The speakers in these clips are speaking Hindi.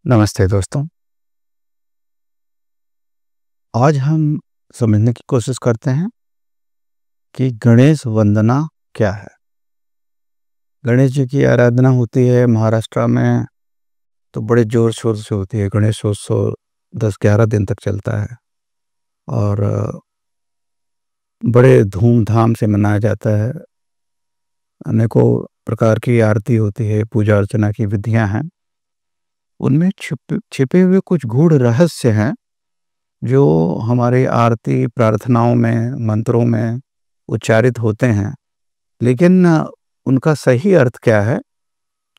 नमस्ते दोस्तों। आज हम समझने की कोशिश करते हैं कि गणेश वंदना क्या है। गणेश जी की आराधना होती है महाराष्ट्र में, तो बड़े ज़ोर शोर से होती है। गणेशोत्सव 10-11 दिन तक चलता है और बड़े धूमधाम से मनाया जाता है। अनेकों प्रकार की आरती होती है, पूजा अर्चना की विधियां हैं। उनमें छिपे हुए कुछ गूढ़ रहस्य हैं जो हमारी आरती प्रार्थनाओं में, मंत्रों में उच्चारित होते हैं, लेकिन उनका सही अर्थ क्या है,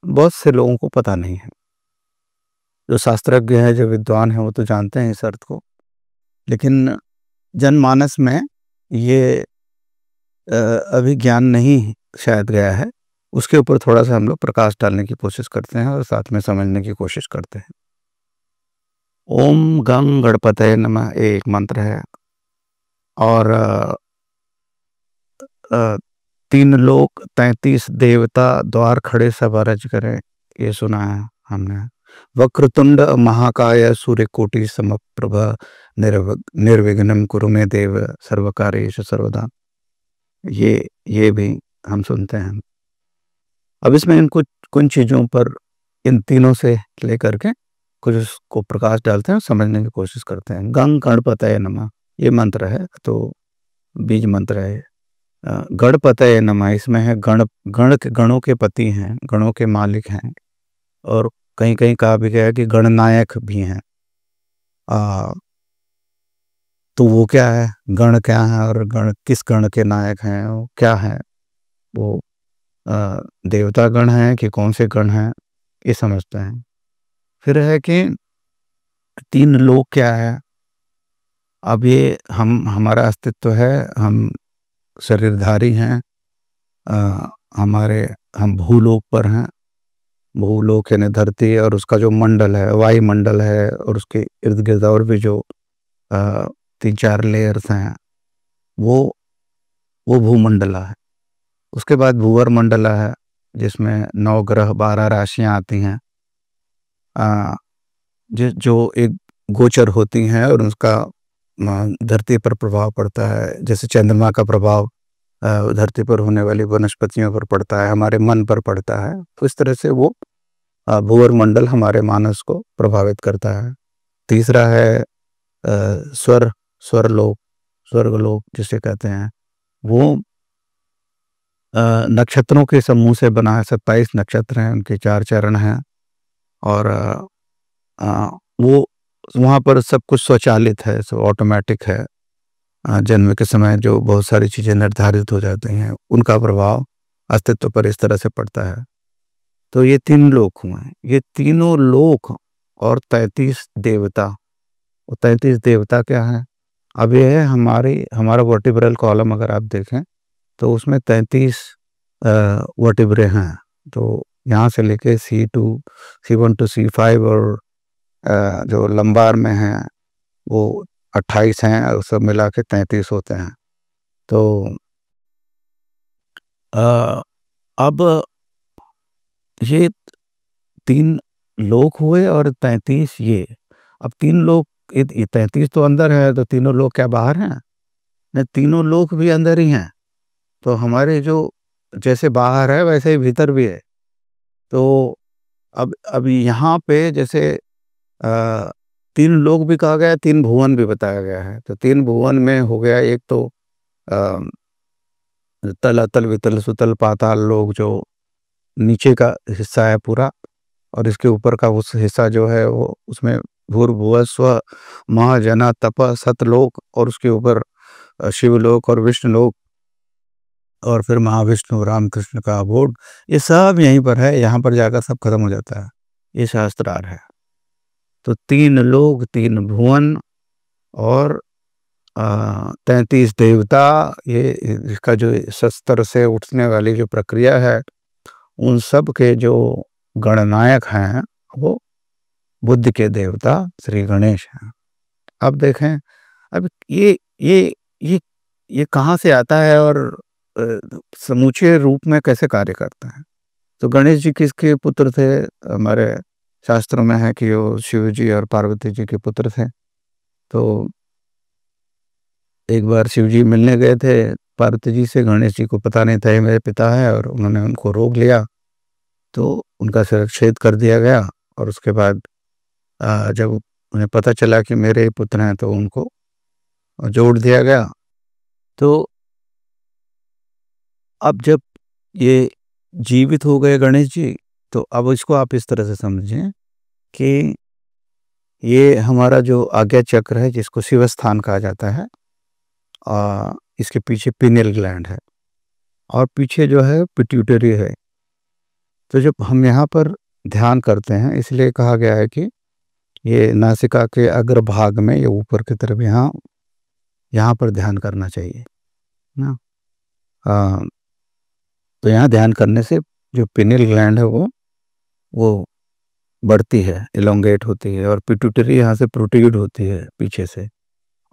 बहुत से लोगों को पता नहीं है। जो शास्त्रज्ञ हैं, जो विद्वान हैं, वो तो जानते हैं इस अर्थ को, लेकिन जनमानस में ये अभी ज्ञान नहीं शायद गया है। उसके ऊपर थोड़ा-सा हम लोग प्रकाश डालने की कोशिश करते हैं और साथ में समझने की कोशिश करते हैं। ओम गं गणपतये नमः एक मंत्र है और 3 लोक 33 देवता द्वार खड़े सब अरज करें, ये सुना है हमने। वक्रतुंड महाकाय सूर्यकोटि समप्रभ निर्विघ्नं कुरु मे देव सर्वकार्येषु सर्वदा, ये भी हम सुनते हैं। अब इसमें कुछ चीज़ों पर, इन तीनों से लेकर के कुछ उसको प्रकाश डालते हैं और समझने की कोशिश करते हैं। गं गणपतये नमः ये मंत्र है, तो बीज मंत्र है। गणपतये नमः इसमें है गणों के पति हैं, गणों के मालिक हैं, और कहीं कहीं कहा भी गया है कि गणनायक भी हैं। तो वो क्या है, गण क्या है और गण किस गण के नायक हैं, वो क्या है, वो देवता गण हैं कि कौन से गण हैं, ये समझते हैं। फिर है कि 3 लोक क्या है। अब ये हमारा अस्तित्व है, हम शरीरधारी हैं, हम भूलोक पर हैं। भूलोक यानी धरती और उसका जो मंडल है, वायुमंडल है, और उसके इर्द गिर्द और भी जो 3-4 लेयर्स हैं, वो भूमंडला है। उसके बाद भूवर मंडला है, जिसमें 9 ग्रह 12 राशियां आती हैं, जो एक गोचर होती हैं और उसका धरती पर प्रभाव पड़ता है। जैसे चंद्रमा का प्रभाव धरती पर होने वाली वनस्पतियों पर पड़ता है, हमारे मन पर पड़ता है। तो इस तरह से वो भूवर मंडल हमारे मानस को प्रभावित करता है। तीसरा है स्वर्गलोक जिसे कहते हैं। वो नक्षत्रों के समूह से बना है। 27 नक्षत्र हैं, उनके 4 चरण हैं, और वो वहाँ पर सब कुछ स्वचालित है, सब ऑटोमेटिक है। जन्म के समय जो बहुत सारी चीज़ें निर्धारित हो जाती हैं, उनका प्रभाव अस्तित्व पर इस तरह से पड़ता है। तो ये 3 लोक हुए। ये तीनों लोक और 33 देवता। वो 33 देवता क्या है? अब ये है हमारा वर्टिब्रल कॉलम, अगर आप देखें तो उसमें 33 वर्टिब्रे हैं। तो यहाँ से लेके C1 to C5 और जो लंबार में हैं वो 28 हैं, और सब मिला के 33 होते हैं। तो अब ये 3 लोक हुए और 33 ये। अब 3 लोक, 33 तो अंदर है, तो तीनों लोक क्या बाहर हैं? नहीं, तीनों लोक भी अंदर ही हैं। तो हमारे जो जैसे बाहर है वैसे ही भीतर भी है। तो अब यहाँ पे जैसे 3 लोक भी कहा गया है, 3 भुवन भी बताया गया है। तो 3 भुवन में हो गया, एक तो तल अतल वितल सुतल पाताल लोक, जो नीचे का हिस्सा है पूरा, और इसके ऊपर का उस हिस्सा जो है वो, उसमें भूर्भुवः स्वः महाजना तप सतलोक, और उसके ऊपर शिवलोक और विष्णुलोक, और फिर महाविष्णु रामकृष्ण का अबोध। ये सब यहीं पर है, यहाँ पर जाकर सब खत्म हो जाता है। ये शास्त्रार्थ है। तो 3 लोक, 3 भुवन और 33 देवता। ये इसका जो शस्त्र से उठने वाली जो प्रक्रिया है, उन सब के जो गणनायक हैं वो बुद्धि के देवता श्री गणेश हैं। अब देखें, अब ये कहाँ से आता है और समूचे रूप में कैसे कार्य करता है। तो गणेश जी किसके पुत्र थे? हमारे शास्त्रों में है कि वो शिव जी और पार्वती जी के पुत्र थे। तो एक बार शिव जी मिलने गए थे पार्वती जी से, गणेश जी को पता नहीं था ये मेरे पिता है, और उन्होंने उनको रोक लिया, तो उनका शिरच्छेद कर दिया गया। और उसके बाद जब उन्हें पता चला कि मेरे पुत्र हैं, तो उनको जोड़ दिया गया। तो अब जब ये जीवित हो गए गणेश जी, तो अब इसको आप इस तरह से समझें कि ये हमारा जो आज्ञा चक्र है, जिसको शिव स्थान कहा जाता है, इसके पीछे पिनियल ग्लैंड है और पीछे जो है पिट्यूटरी है। तो जब हम यहाँ पर ध्यान करते हैं, इसलिए कहा गया है कि ये नासिका के अग्रभाग में, ये ऊपर की तरफ यहाँ पर ध्यान करना चाहिए ना। तो यहाँ ध्यान करने से जो पिनियल ग्लैंड है वो बढ़ती है, इलोंगेट होती है, और पिट्यूटरी यहाँ से प्रोट्रूड होती है पीछे से,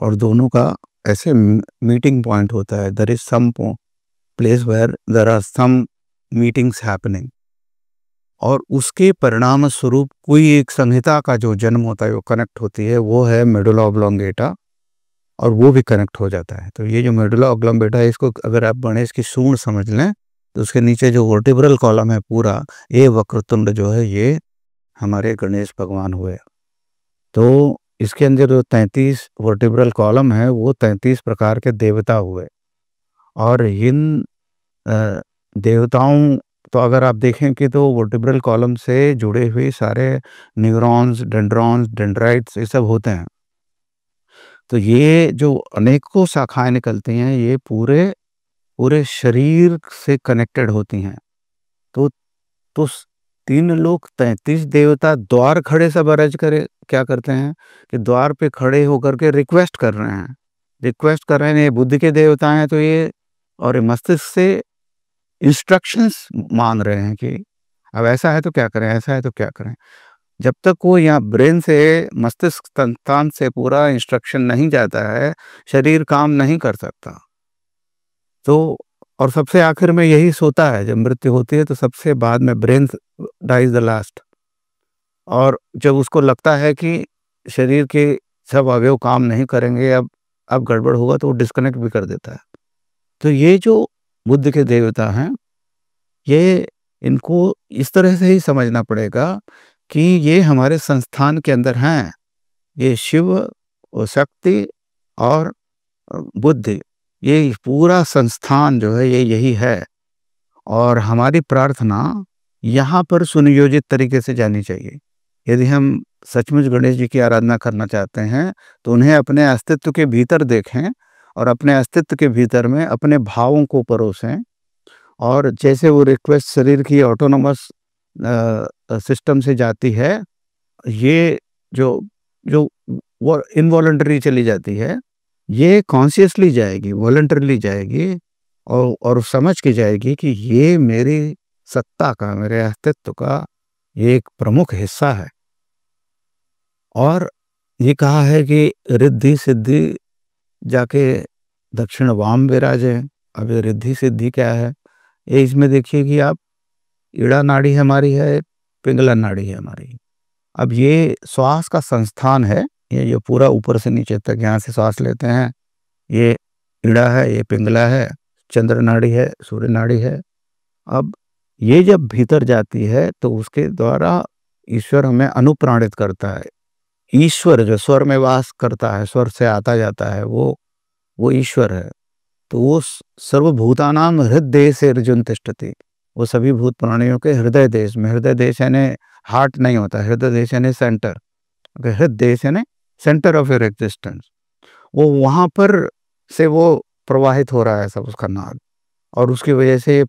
और दोनों का ऐसे मीटिंग पॉइंट होता है। There is some place where there are some meetings happening, और उसके परिणाम स्वरूप कोई एक संहिता का जो जन्म होता है, वो कनेक्ट होती है, वो है मेडुला ऑब्लोंगेटा, और वो भी कनेक्ट हो जाता है। तो ये जो मेडुला ऑब्लोंगेटा है, इसको अगर आप गणेश की सूंड समझ लें, तो उसके नीचे जो वर्टिब्रल कॉलम है पूरा, ये वक्रतुंड जो है, ये हमारे गणेश भगवान हुए। तो इसके अंदर जो 33 वर्टिब्रल कॉलम है, वो 33 प्रकार के देवता हुए। और इन देवताओं, तो अगर आप देखें कि तो वर्टिब्रल कॉलम से जुड़े हुए सारे न्यूरॉन्स, डेंड्रॉन्स, डेंड्राइट्स, ये सब होते हैं। तो ये जो अनेकों शाखाएं निकलती हैं, ये पूरे पूरे शरीर से कनेक्टेड होती हैं। तो 3 लोग 33 देवता द्वार खड़े सब अरज करे क्या करते हैं कि द्वार पे खड़े होकर के रिक्वेस्ट कर रहे हैं, ये बुद्धि के देवता हैं। तो ये और ये मस्तिष्क से इंस्ट्रक्शंस मान रहे हैं कि अब ऐसा है तो क्या करें, ऐसा है तो क्या करें। जब तक वो यहाँ ब्रेन से, मस्तिष्क तंत्र से पूरा इंस्ट्रक्शन नहीं जाता है, शरीर काम नहीं कर सकता। तो और सबसे आखिर में यही सोता है, जब मृत्यु होती है तो सबसे बाद में ब्रेन डाइज द लास्ट। और जब उसको लगता है कि शरीर के सब अवयव काम नहीं करेंगे, अब गड़बड़ होगा, तो वो डिस्कनेक्ट भी कर देता है। तो ये जो बुद्ध के देवता हैं, ये इनको इस तरह से ही समझना पड़ेगा कि ये हमारे संस्थान के अंदर हैं। ये शिव और शक्ति और बुद्धि, ये पूरा संस्थान जो है, ये यही है। और हमारी प्रार्थना यहाँ पर सुनियोजित तरीके से जानी चाहिए। यदि हम सचमुच गणेश जी की आराधना करना चाहते हैं, तो उन्हें अपने अस्तित्व के भीतर देखें, और अपने अस्तित्व के भीतर में अपने भावों को परोसें। और जैसे वो रिक्वेस्ट शरीर की ऑटोनोमस सिस्टम से जाती है, ये जो जो वो इनवॉलंटरी चली जाती है, ये कॉन्शियसली जाएगी, वॉलंटरली जाएगी, और समझ के जाएगी कि ये मेरी सत्ता का, मेरे अस्तित्व का ये एक प्रमुख हिस्सा है। और ये कहा है कि रिद्धि सिद्धि जाके दक्षिण वाम विराजे। अब ये रिद्धि सिद्धि क्या है, ये इसमें देखिए कि आप, ईड़ा नाड़ी हमारी है, पिंगला नाड़ी है हमारी। अब ये श्वास का संस्थान है, ये पूरा ऊपर से नीचे तक यहाँ से श्वास लेते हैं, ये ईड़ा है, ये पिंगला है, चंद्र नाड़ी है, सूर्य नाड़ी है। अब ये जब भीतर जाती है, तो उसके द्वारा ईश्वर हमें अनुप्राणित करता है। ईश्वर जो स्वर में वास करता है, स्वर से आता जाता है, वो ईश्वर है। तो वो सर्वभूतानाम हृदय से अर्जुन तिष्ठति, वो सभी भूत प्राणियों के हृदय देश में, हृदय देश यानी हार्ट नहीं होता, हृदय देश यानी सेंटर, हृदय देश यानी सेंटर ऑफ योर एग्जिस्टेंस। वो वहाँ पर से वो प्रवाहित हो रहा है सब, उसका नाद। और उसकी वजह से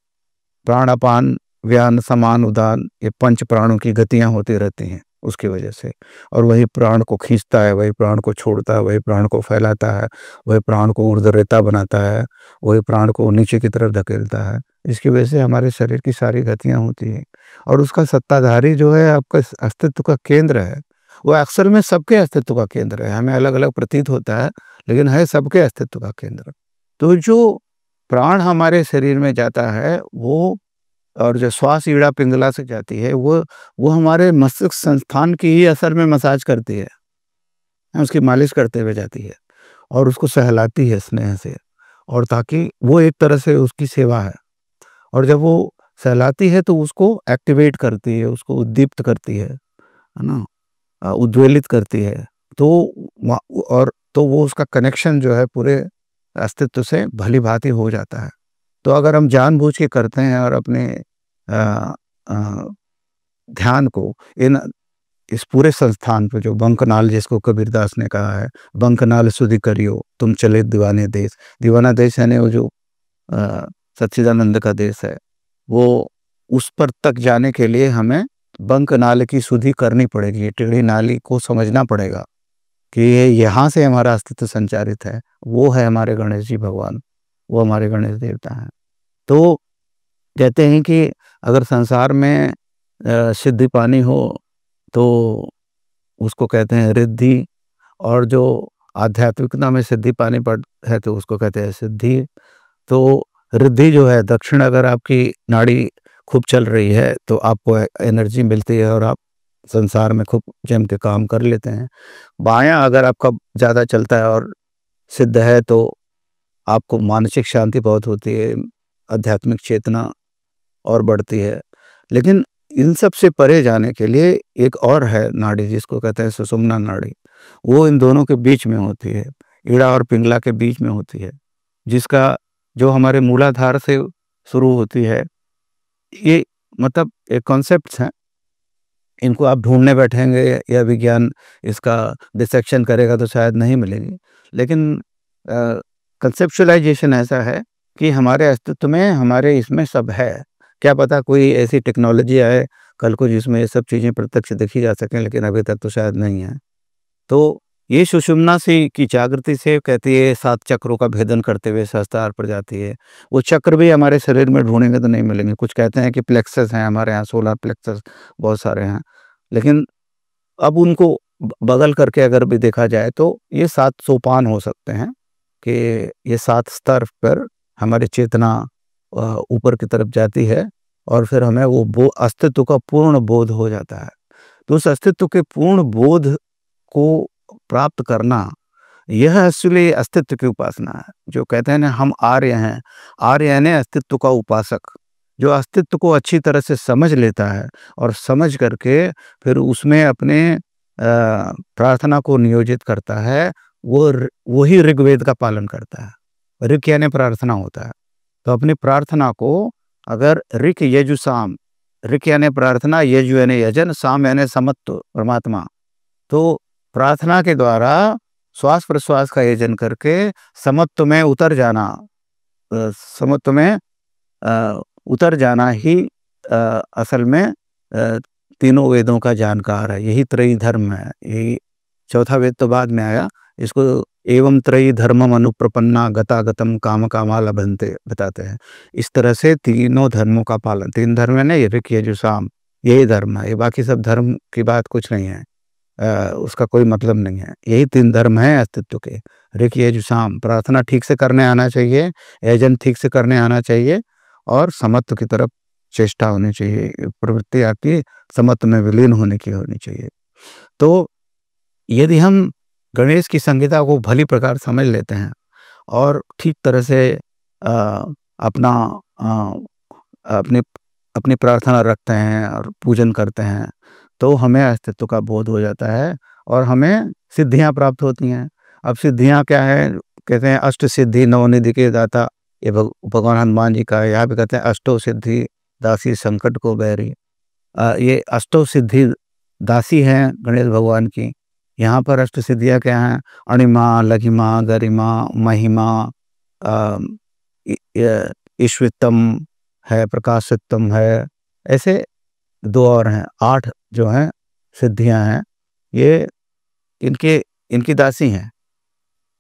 प्राण अपान व्यान समान उदान, ये पंच प्राणों की गतियां होती रहती हैं उसकी वजह से। और वही प्राण को खींचता है, वही प्राण को छोड़ता है, वही प्राण को फैलाता है, वही प्राण को ऊर्ध्वरेता बनाता है, वही प्राण को नीचे की तरफ धकेलता है। इसकी वजह से हमारे शरीर की सारी गतियां होती हैं। और उसका सत्ताधारी जो है, आपका अस्तित्व का केंद्र है, वो अक्सर में सबके अस्तित्व का केंद्र है। हमें अलग अलग प्रतीत होता है, लेकिन है सबके अस्तित्व का केंद्र। तो जो प्राण हमारे शरीर में जाता है, वो और जो श्वास ईड़ा पिंगला से जाती है वो हमारे मस्तिष्क संस्थान की ही असल में मसाज करती है, उसकी मालिश करते हुए जाती है और उसको सहलाती है स्नेह से, और ताकि वो एक तरह से उसकी सेवा है। और जब वो सहलाती है तो उसको एक्टिवेट करती है, उसको उद्दीप्त करती है ना? उद्वेलित करती है। तो व और तो वो उसका कनेक्शन जो है पूरे अस्तित्व से भली-भाँति हो जाता है। तो अगर हम जानबूझ के करते हैं और अपने अ अ, ध्यान को इन इस पूरे संस्थान पे, जो बंकनाल जिसको कबीरदास ने कहा है, बंकनाल सुधि करियो तुम चले दीवाने देश। दीवाना देश यानी वो जो अ, सच्चिदानंद का देश है, वो उस पर तक जाने के लिए हमें बंकनाल की सुधि करनी पड़ेगी, टेढ़ी नाली को समझना पड़ेगा कि ये यहाँ से हमारा अस्तित्व संचारित है। वो है हमारे गणेश जी भगवान, वो हमारे गणेश देवता हैं। तो कहते हैं कि अगर संसार में सिद्धि पानी हो तो उसको कहते हैं रिद्धि, और जो आध्यात्मिकता में सिद्धि पानी पड़ है तो उसको कहते हैं सिद्धि। तो रिद्धि जो है, दक्षिण अगर आपकी नाड़ी खूब चल रही है तो आपको एनर्जी मिलती है और आप संसार में खूब जम के काम कर लेते हैं। बायां अगर आपका ज़्यादा चलता है और सिद्ध है तो आपको मानसिक शांति बहुत होती है, आध्यात्मिक चेतना और बढ़ती है। लेकिन इन सब से परे जाने के लिए एक और है नाड़ी, जिसको कहते हैं सुषुम्ना नाड़ी। वो इन दोनों के बीच में होती है, ईड़ा और पिंगला के बीच में होती है, जिसका जो हमारे मूलाधार से शुरू होती है। ये मतलब एक कॉन्सेप्ट्स हैं, इनको आप ढूँढने बैठेंगे या विज्ञान इसका डिसेक्शन करेगा तो शायद नहीं मिलेगी। लेकिन कंसेप्चुअलाइज़ेशन ऐसा है कि हमारे अस्तित्व में, हमारे इसमें सब है। क्या पता कोई ऐसी टेक्नोलॉजी आए कल को जिसमें ये सब चीज़ें प्रत्यक्ष देखी जा सकें, लेकिन अभी तक तो शायद नहीं है। तो ये सुषुम्ना से की जागृति से कहती है, 7 चक्रों का भेदन करते हुए सहस्त्रार पर जाती है। वो चक्र भी हमारे शरीर में ढूँढेंगे तो नहीं मिलेंगे। कुछ कहते हैं कि प्लेक्सस हैं हमारे यहाँ, सोलर प्लेक्सस बहुत सारे हैं। लेकिन अब उनको बदल करके अगर भी देखा जाए तो ये 7 सोपान हो सकते हैं कि ये 7 स्तर पर हमारी चेतना ऊपर की तरफ जाती है और फिर हमें वो अस्तित्व का पूर्ण बोध हो जाता है। तो उस अस्तित्व के पूर्ण बोध को प्राप्त करना, यह एक्चुअली अस्तित्व की उपासना है। जो कहते हैं ना, हम आर्य हैं, आर्य यानी अस्तित्व का उपासक। जो अस्तित्व को अच्छी तरह से समझ लेता है और समझ करके फिर उसमें अपने प्रार्थना को नियोजित करता है, वही ऋग्वेद का पालन करता है। ऋक यानी प्रार्थना होता है। तो अपनी प्रार्थना को अगर ऋक यजु साम, ऋक यानी प्रार्थना, यजु यानी यजन, साम यानी समत्व परमात्मा। तो प्रार्थना के द्वारा श्वास प्रश्वास का यजन करके समत्व में उतर जाना, समत्व में उतर जाना ही असल में तीनों वेदों का जानकार है। यही त्रयी धर्म है। यही चौथा वेद तो बाद में आया। इसको एवं त्रयी धर्मम अनुप्रपन्ना गतागतम काम कामा लभन्ते बताते हैं। इस तरह से तीनों धर्मों का पालन, 3 धर्म है ना, ये ऋक यजु साम, यही धर्म है। ये बाकी सब धर्म की बात कुछ नहीं है। उसका कोई मतलब नहीं है। यही 3 धर्म हैं अस्तित्व के, ऋक यजु साम। प्रार्थना ठीक से करने आना चाहिए, यजन ठीक से करने आना चाहिए और समत्व की तरफ चेष्टा होनी चाहिए। प्रवृत्ति आपकी समत्व में विलीन होने की होनी चाहिए। तो यदि हम गणेश की संहिता को भली प्रकार समझ लेते हैं और ठीक तरह से अ, अपना अपनी अपनी प्रार्थना रखते हैं और पूजन करते हैं, तो हमें अस्तित्व का बोध हो जाता है और हमें सिद्धियां प्राप्त होती हैं। अब सिद्धियां क्या है? कहते हैं अष्ट सिद्धि नवनिधि के दाता, ये भगवान हनुमान जी का है। यहाँ पे कहते हैं अष्टो सिद्धि दासी संकट को बैरी। ये अष्टो सिद्धि दासी हैं गणेश भगवान की। यहाँ पर अष्ट सिद्धियाँ क्या हैं? अणिमा, लघिमा, गरिमा, महिमा, अ, ईश्वितम है, प्रकाशितम है, ऐसे 2 और हैं, 8 जो हैं सिद्धियाँ हैं, ये इनके इनकी दासी हैं।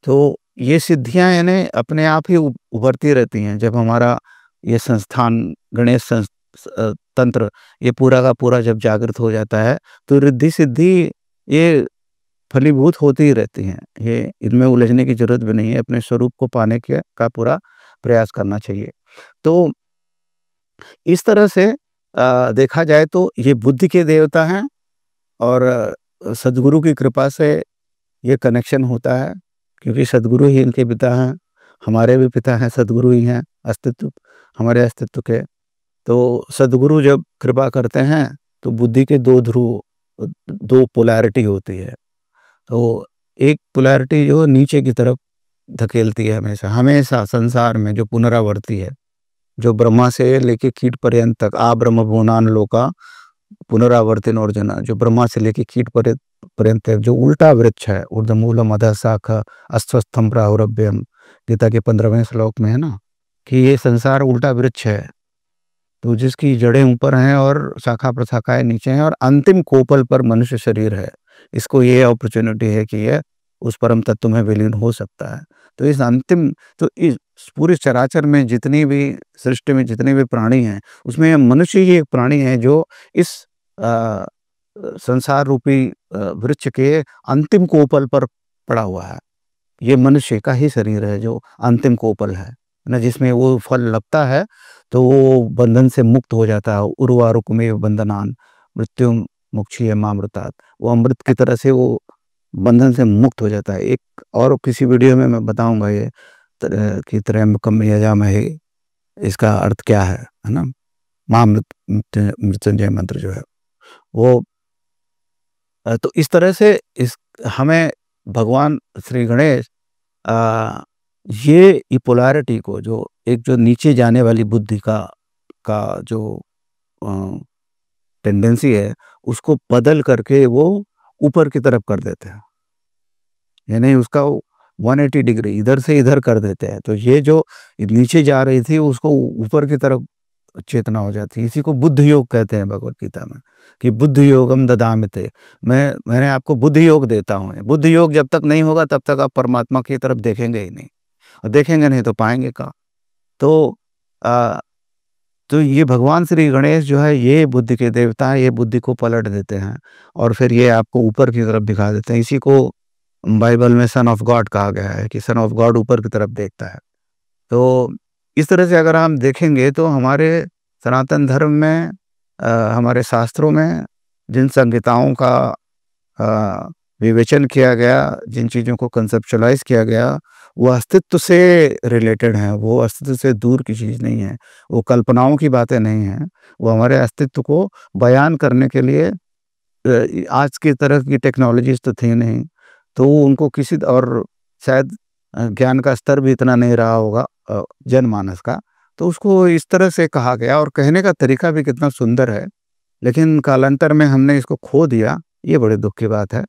तो ये सिद्धियाँ यानी अपने आप ही उभरती रहती हैं। जब हमारा ये संस्थान गणेश तंत्र ये पूरा का पूरा जब जागृत हो जाता है, तो रिद्धि सिद्धि ये फलीभूत होती ही रहती हैं। ये इनमें उलझने की ज़रूरत भी नहीं है, अपने स्वरूप को पाने के का पूरा प्रयास करना चाहिए। तो इस तरह से देखा जाए तो ये बुद्धि के देवता हैं और सद्गुरु की कृपा से ये कनेक्शन होता है, क्योंकि सद्गुरु ही इनके पिता हैं, हमारे भी पिता हैं, सद्गुरु ही हैं, अस्तित्व हमारे अस्तित्व के। तो सद्गुरु जब कृपा करते हैं तो बुद्धि के 2 ध्रुव, 2 पोलैरिटी होती है। तो एक पोलैरिटी जो नीचे की तरफ धकेलती है हमेशा, हमेशा संसार में जो पुनरावर्ती है, जो ब्रह्मा से लेके कीट पर्यंत तक आ ब्रह्म भुवनान लोका पुनरावर्तिन और जना, जो ब्रह्मा से लेके कीट पर्यंत तक जो उल्टा वृक्ष है, ऊर्ध्वमूलम अधः शाखा अश्वस्थम प्राहुरभ्यम, गीता के 15वें श्लोक में है ना, कि ये संसार उल्टा वृक्ष है, तो जिसकी जड़ें ऊपर हैं और शाखा प्रशाखाएं नीचे हैं और अंतिम कोपल पर मनुष्य शरीर है। इसको ये अपॉर्चुनिटी है कि ये उस परम तत्व में विलीन हो सकता है। तो इस अंतिम, तो इस पूरे चराचर में जितनी भी सृष्टि में जितने भी प्राणी हैं, उसमें मनुष्य ही एक प्राणी है जो इस अ, संसार रूपी वृक्ष के अंतिम कोपल पर पड़ा हुआ है। ये मनुष्य का ही शरीर है जो अंतिम कोपल है ना, जिसमें वो फल लगता है तो वो बंधन से मुक्त हो जाता है। उर्वारुकमेव बंधनान मृत्यु मुक्षीय मामृतात्, वो अमृत की तरह से वो बंधन से मुक्त हो जाता है। एक और किसी वीडियो में मैं बताऊंगा ये कि त्र्यंबकम यजामहे इसका अर्थ क्या है ना, मृत्युंजय मंत्र जो है वो। तो इस तरह से इस हमें भगवान श्री गणेश अ, ये पोलैरिटी को, जो एक जो नीचे जाने वाली बुद्धि का जो टेंडेंसी है, उसको बदल करके वो ऊपर की तरफ कर देते हैं, यानी उसका 180 डिग्री इधर से इधर कर देते हैं। तो ये जो नीचे जा रही थी उसको ऊपर की तरफ चेतना हो जाती है। इसी को बुद्ध योग कहते हैं भगवत गीता में, कि बुद्ध योगम ददामिते, मैंने आपको बुद्ध योग देता हूँ। बुद्ध योग जब तक नहीं होगा तब तक आप परमात्मा की तरफ देखेंगे ही नहीं, और देखेंगे नहीं तो पाएंगे कहाँ। तो आ, तो ये भगवान श्री गणेश जो है ये बुद्धि के देवता हैं, ये बुद्धि को पलट देते हैं और फिर ये आपको ऊपर की तरफ दिखा देते हैं। इसी को बाइबल में सन ऑफ गॉड कहा गया है, कि सन ऑफ गॉड ऊपर की तरफ देखता है। तो इस तरह से अगर हम देखेंगे तो हमारे सनातन धर्म में हमारे शास्त्रों में जिन संहिताओं का विवेचन किया गया, जिन चीज़ों को कंसेप्चुअलाइज किया गया, वो अस्तित्व से रिलेटेड हैं, वो अस्तित्व से दूर की चीज़ नहीं है, वो कल्पनाओं की बातें नहीं हैं। वो हमारे अस्तित्व को बयान करने के लिए आज की तरह की टेक्नोलॉजीज तो थी नहीं, तो उनको किसी और शायद ज्ञान का स्तर भी इतना नहीं रहा होगा जनमानस का, तो उसको इस तरह से कहा गया और कहने का तरीका भी कितना सुंदर है। लेकिन कालांतर में हमने इसको खो दिया, ये बड़े दुख की बात है।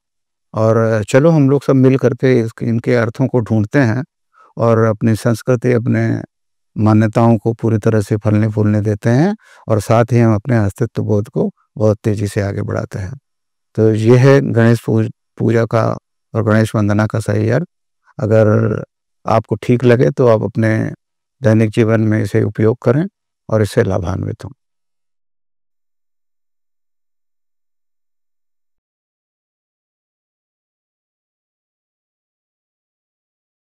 और चलो हम लोग सब मिल करके इनके अर्थों को ढूंढते हैं और अपनी संस्कृति, अपने मान्यताओं को पूरी तरह से फलने फूलने देते हैं, और साथ ही हम अपने अस्तित्व बोध को बहुत तेजी से आगे बढ़ाते हैं। तो ये है गणेश पूजा का और गणेश वंदना का सही अर्थ। अगर आपको ठीक लगे तो आप अपने दैनिक जीवन में इसे उपयोग करें और इससे लाभान्वित हों।